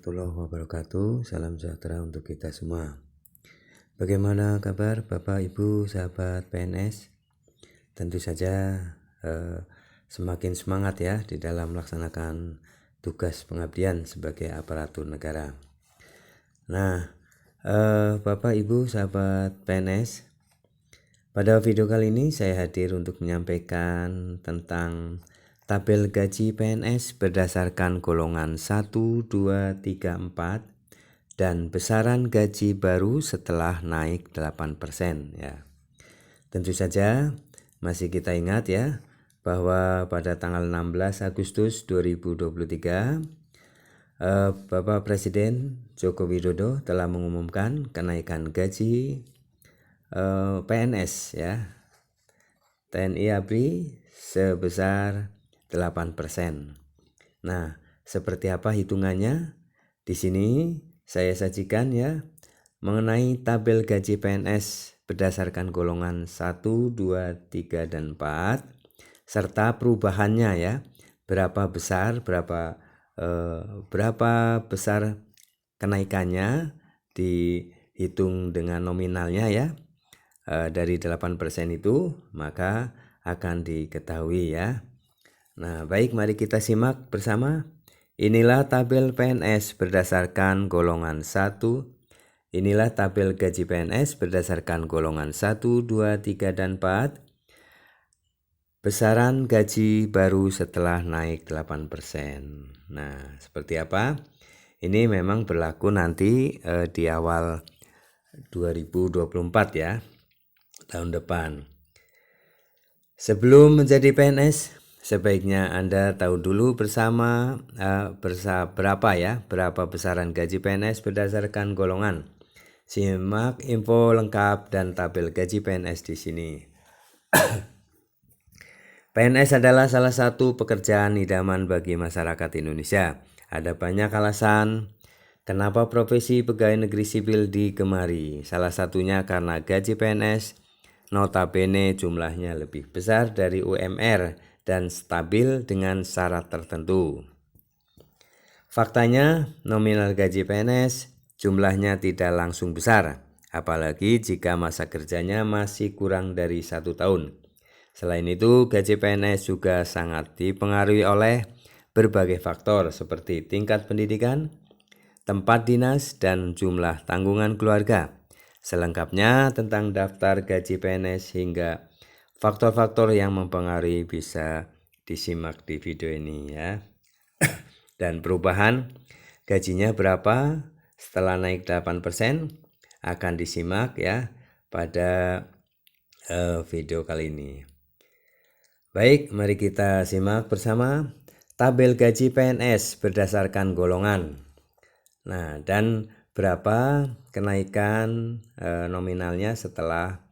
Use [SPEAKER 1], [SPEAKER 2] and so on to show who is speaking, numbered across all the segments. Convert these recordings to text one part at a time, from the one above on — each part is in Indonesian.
[SPEAKER 1] Warahmatullahi wabarakatuh. Salam sejahtera untuk kita semua. Bagaimana kabar Bapak, Ibu, sahabat PNS? Tentu saja semakin semangat ya di dalam melaksanakan tugas pengabdian sebagai aparatur negara. Nah, Bapak, Ibu, sahabat PNS, pada video kali ini saya hadir untuk menyampaikan tentang tabel gaji PNS berdasarkan golongan 1, 2, 3, 4 dan besaran gaji baru setelah naik 8% ya. Tentu saja masih kita ingat ya bahwa pada tanggal 16 Agustus 2023 Bapak Presiden Joko Widodo telah mengumumkan kenaikan gaji PNS ya TNI ABRI sebesar 8%. Nah, seperti apa hitungannya? Di sini saya sajikan ya mengenai tabel gaji PNS berdasarkan golongan 1, 2, 3, dan 4 serta perubahannya ya. Berapa besar kenaikannya dihitung dengan nominalnya ya. Dari 8% itu maka akan diketahui ya. Nah, baik, mari kita simak bersama. Inilah tabel PNS berdasarkan golongan 1. Inilah tabel gaji PNS berdasarkan golongan 1, 2, 3, dan 4. Besaran gaji baru setelah naik 8%. Nah, seperti apa? Ini memang berlaku nanti di awal 2024 ya, tahun depan. Sebelum menjadi PNS, sebaiknya Anda tahu dulu berapa besaran gaji PNS berdasarkan golongan. Simak info lengkap dan tabel gaji PNS di sini. PNS adalah salah satu pekerjaan idaman bagi masyarakat Indonesia. Ada banyak alasan kenapa profesi pegawai negeri sipil digemari. Salah satunya karena gaji PNS notabene jumlahnya lebih besar dari UMR dan stabil dengan syarat tertentu. Faktanya, nominal gaji PNS jumlahnya tidak langsung besar, apalagi jika masa kerjanya masih kurang dari 1 tahun. Selain itu, gaji PNS juga sangat dipengaruhi oleh berbagai faktor seperti tingkat pendidikan, tempat dinas, dan jumlah tanggungan keluarga. Selengkapnya tentang daftar gaji PNS hingga faktor-faktor yang mempengaruhi bisa disimak di video ini ya. Dan perubahan gajinya berapa setelah naik 8% akan disimak ya pada video kali ini. Baik, mari kita simak bersama tabel gaji PNS berdasarkan golongan. Nah, dan berapa kenaikan nominalnya setelah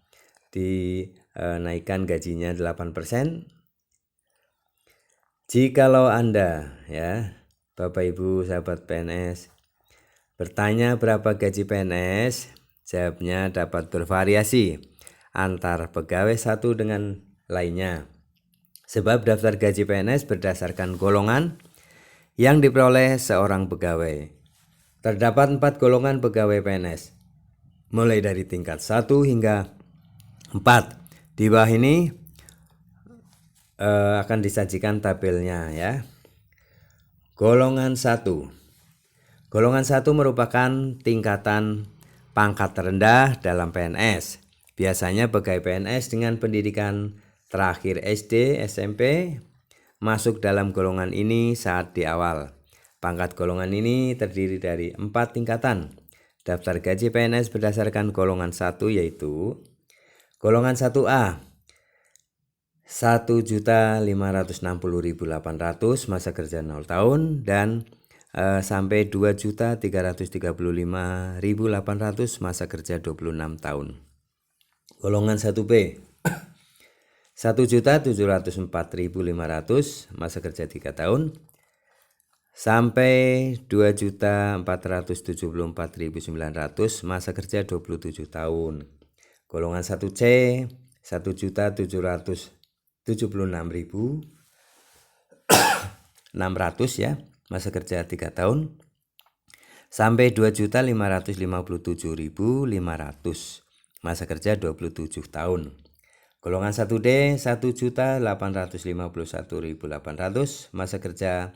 [SPEAKER 1] dinaikkan gajinya 8%. Jikalau Anda ya, Bapak Ibu sahabat PNS, bertanya berapa gaji PNS, jawabnya dapat bervariasi antar pegawai satu dengan lainnya. Sebab daftar gaji PNS berdasarkan golongan yang diperoleh seorang pegawai. Terdapat 4 golongan pegawai PNS, mulai dari tingkat 1 hingga 4. Di bawah ini akan disajikan tabelnya ya. Golongan 1. Golongan 1 merupakan tingkatan pangkat terendah dalam PNS. Biasanya pegawai PNS dengan pendidikan terakhir SD, SMP masuk dalam golongan ini saat di awal. Pangkat golongan ini terdiri dari 4 tingkatan. Daftar gaji PNS berdasarkan golongan 1 yaitu golongan 1A 1.560.800 masa kerja 0 tahun dan sampai 2.335.800 masa kerja 26 tahun. Golongan 1B 1.704.500 masa kerja 3 tahun sampai 2.474.900 masa kerja 27 tahun. Golongan 1C 1.776.600 ya masa kerja 3 tahun sampai 2.557.500, masa kerja 27 tahun. Golongan 1D 1.851.800, masa kerja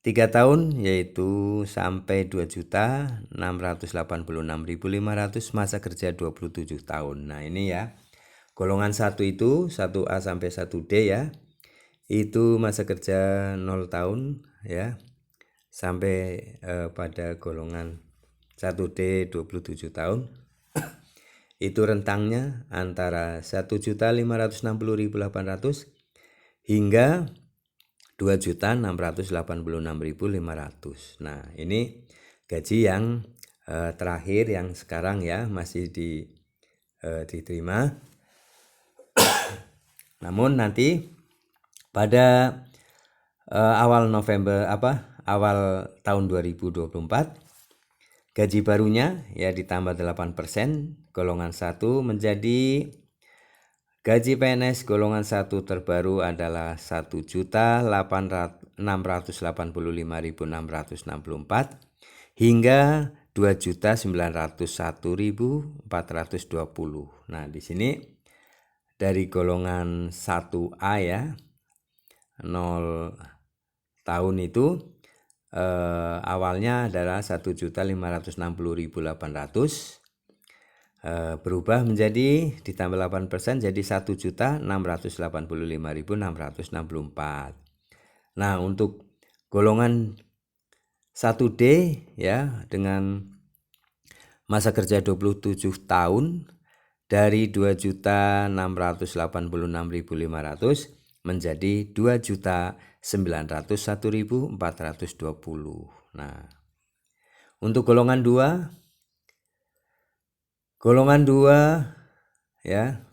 [SPEAKER 1] 3 tahun, yaitu sampai 2.686.500, masa kerja 27 tahun. Nah ini ya, golongan 1 itu 1A sampai 1D ya, itu masa kerja 0 tahun ya, sampai pada golongan 1D 27 tahun. Itu rentangnya antara 1.560.800 hingga 2.686.500. Nah ini gaji yang terakhir yang sekarang ya masih diterima. Namun nanti pada awal tahun 2024 gaji barunya ya ditambah 8%, golongan 1 menjadi gaji PNS golongan 1 terbaru adalah 1.885.664 hingga 2.901.420. Nah, di sini dari golongan 1A ya 0 tahun itu awalnya adalah 1.560.800, berubah menjadi ditambah 8% jadi 1.685.664. Nah untuk golongan 1D ya dengan masa kerja 27 tahun dari 2.686.500 menjadi 2.901.420. Nah, untuk golongan 2 ya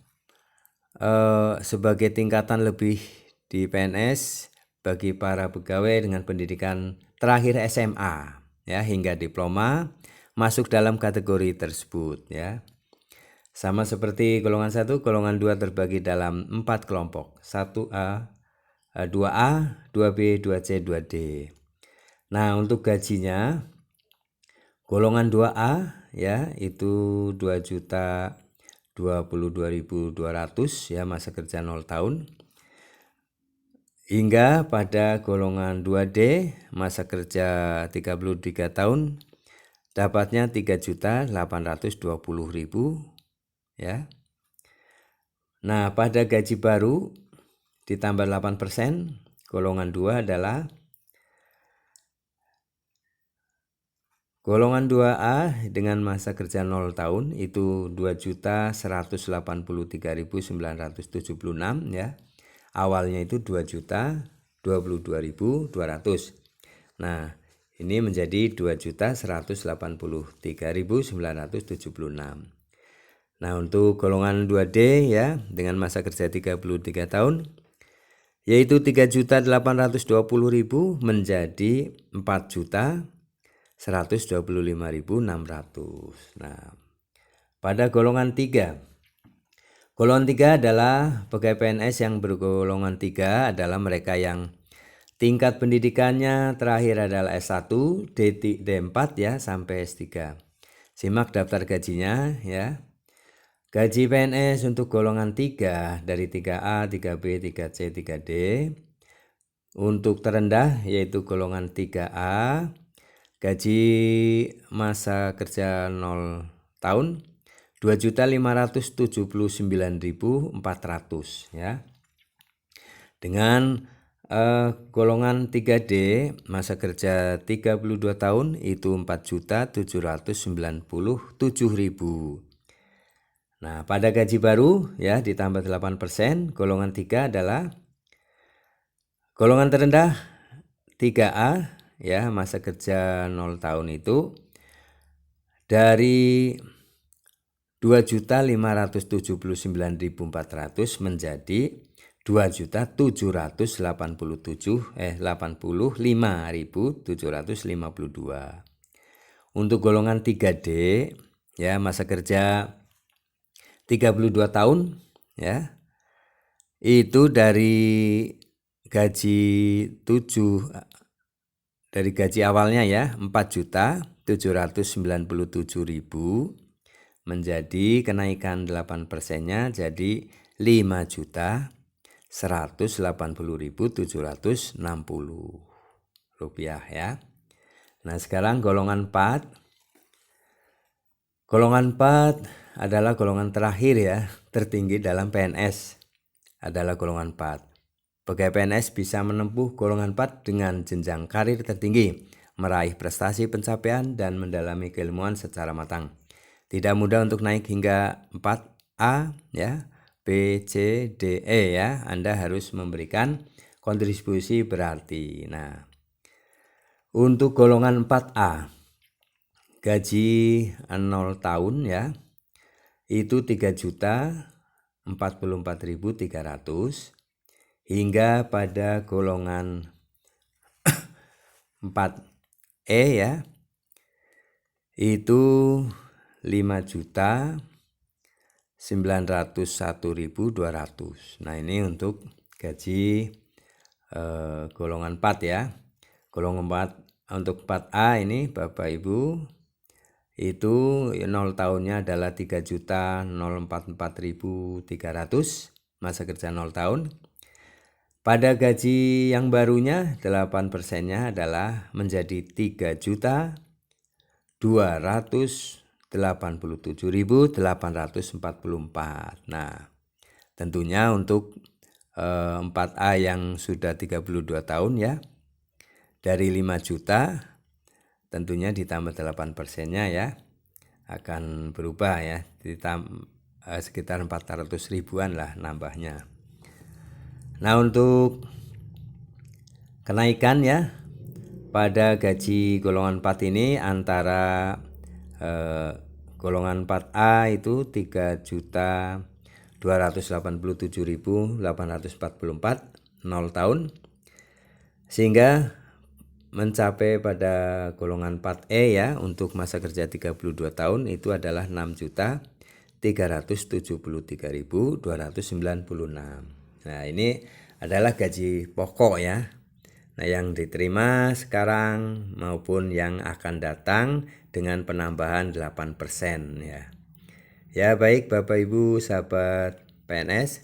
[SPEAKER 1] sebagai tingkatan lebih di PNS bagi para pegawai dengan pendidikan terakhir SMA ya hingga diploma masuk dalam kategori tersebut ya. Sama seperti golongan 1, golongan 2 terbagi dalam 4 kelompok, 1A, 2A, 2B, 2C, 2D. Nah, untuk gajinya golongan 2A ya itu 2.022.200 ya masa kerja 0 tahun. Hingga pada golongan 2D masa kerja 33 tahun dapatnya 3.820.000 ya. Nah, pada gaji baru ditambah 8%, golongan 2 adalah golongan 2A dengan masa kerja 0 tahun itu 2.183.976 ya. Awalnya itu 2.022.200. Nah, ini menjadi 2.183.976. Nah, untuk golongan 2D ya dengan masa kerja 33 tahun yaitu 3.820.000 menjadi 4.125.600. Nah, pada golongan 3. Golongan 3 adalah pegawai PNS yang bergolongan 3 adalah mereka yang tingkat pendidikannya terakhir adalah S1, D4 ya sampai S3. Simak daftar gajinya ya. Gaji PNS untuk golongan 3 dari 3A, 3B, 3C, 3D. Untuk terendah yaitu golongan 3A, gaji masa kerja 0 tahun 2.579.400 ya. Dengan golongan 3D masa kerja 32 tahun itu 4.797.000. Nah, pada gaji baru ya ditambah 8%, golongan 3 adalah golongan terendah 3A ya, masa kerja 0 tahun itu dari 2.579.400 menjadi 2.785.752. Untuk golongan 3D ya masa kerja 32 tahun ya. Itu dari gaji awalnya ya 4 juta menjadi kenaikan 8%-nya jadi 5.180.760 rupiah ya. Nah sekarang golongan 4. Golongan 4 adalah golongan terakhir ya, tertinggi dalam PNS adalah golongan 4. Pegawai PNS bisa menempuh golongan 4 dengan jenjang karir tertinggi, meraih prestasi pencapaian dan mendalami keilmuan secara matang. Tidak mudah untuk naik hingga 4A ya, B, C, D, E ya. Anda harus memberikan kontribusi berarti. Nah, untuk golongan 4A gaji 0 tahun ya, itu 3.044.300 hingga pada golongan 4E ya, itu 5.901.200. Nah ini untuk gaji golongan 4 ya. Golongan 4 untuk 4A ini Bapak Ibu itu 0 tahunnya adalah 3.044.300, masa kerja 0 tahun. Pada gaji yang barunya 8%-nya adalah menjadi 3.287.844. Nah, tentunya untuk 4A yang sudah 32 tahun ya, dari 5 juta tentunya ditambah 8%-nya ya, akan berubah ya, sekitar 400 ribuan lah nambahnya. Nah untuk kenaikan ya pada gaji golongan 4 ini antara golongan 4A itu 3.287.844 0 tahun, sehingga mencapai pada golongan 4E ya untuk masa kerja 32 tahun itu adalah 6.373.296. Nah ini adalah gaji pokok ya. Nah yang diterima sekarang maupun yang akan datang dengan penambahan 8% ya. Ya baik Bapak Ibu sahabat PNS,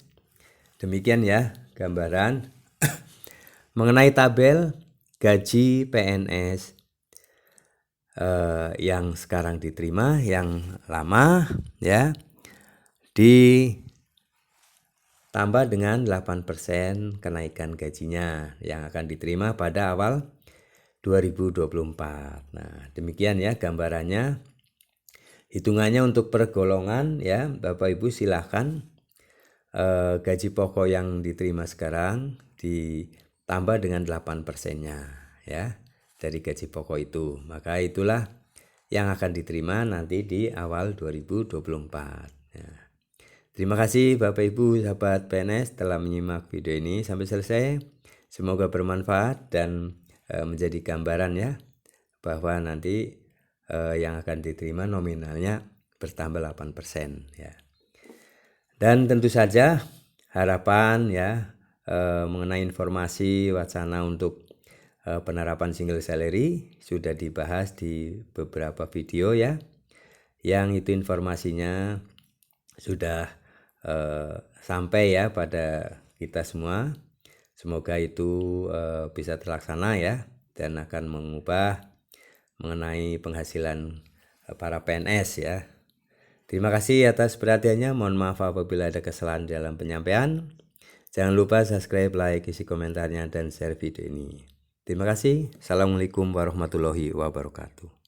[SPEAKER 1] demikian ya gambaran mengenai tabel gaji PNS yang sekarang diterima, yang lama ya, ditambah dengan 8% kenaikan gajinya yang akan diterima pada awal 2024. Nah demikian ya gambarannya. Hitungannya untuk per golongan ya Bapak Ibu silahkan gaji pokok yang diterima sekarang ditambah dengan 8%-nya ya dari gaji pokok itu. Maka itulah yang akan diterima nanti di awal 2024 ya. Terima kasih Bapak Ibu sahabat PNS telah menyimak video ini sampai selesai. Semoga bermanfaat dan menjadi gambaran ya bahwa nanti yang akan diterima nominalnya bertambah 8% ya. Dan tentu saja harapan ya mengenai informasi wacana untuk penerapan single salary sudah dibahas di beberapa video ya, yang itu informasinya sudah sampai ya pada kita semua. Semoga itu bisa terlaksana ya dan akan mengubah mengenai penghasilan para PNS ya. Terima kasih atas perhatiannya. Mohon maaf apabila ada kesalahan dalam penyampaian. Jangan lupa subscribe, like, isi komentarnya dan share video ini. Terima kasih. Assalamualaikum warahmatullahi wabarakatuh.